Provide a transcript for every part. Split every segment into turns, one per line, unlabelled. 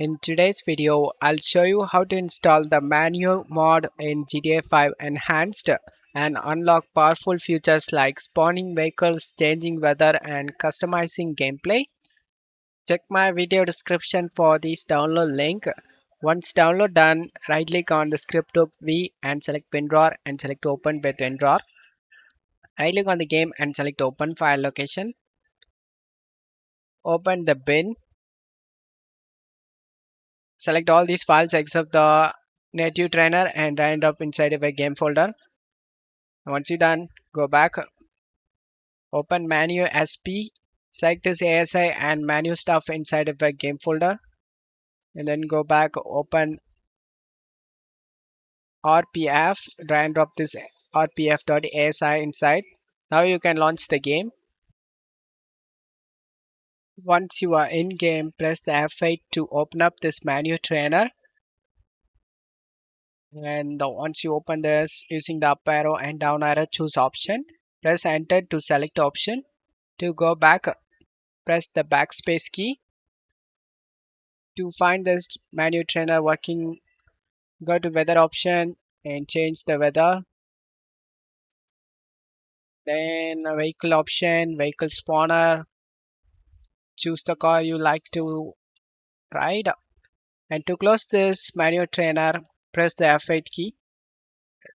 In today's video, I'll show you how to install the Menyoo mod in GTA 5 Enhanced and unlock powerful features like spawning vehicles, changing weather, and customizing gameplay. Check my video description for this download link. Once download done, right click on the script hook V and select WinRAR and select Open with WinRAR. Right click on the game and select Open File Location. Open the bin. Select all these files except the native trainer and end up inside of a game folder. Once you're done, go back, open Menyoo SP, select this ASI and Menyoo stuff inside of a game folder, and then go back, open RPF, drag and drop this rpf.asi inside. Now you can launch the game. Once you are in game, press the F8 to open up this Menyoo trainer. And once you open this using the up arrow and down arrow, choose option. Press enter to select option. To go back, press the backspace key. To find this Menyoo trainer working, go to weather option and change the weather. Then vehicle option, vehicle spawner. Choose the car you like to ride. And to close this Menyoo trainer, press the F8 key.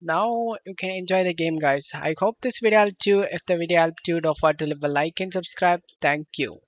Now you can enjoy the game, guys. I hope this video helped you. If the video helped you, don't forget to leave a like and subscribe. Thank you.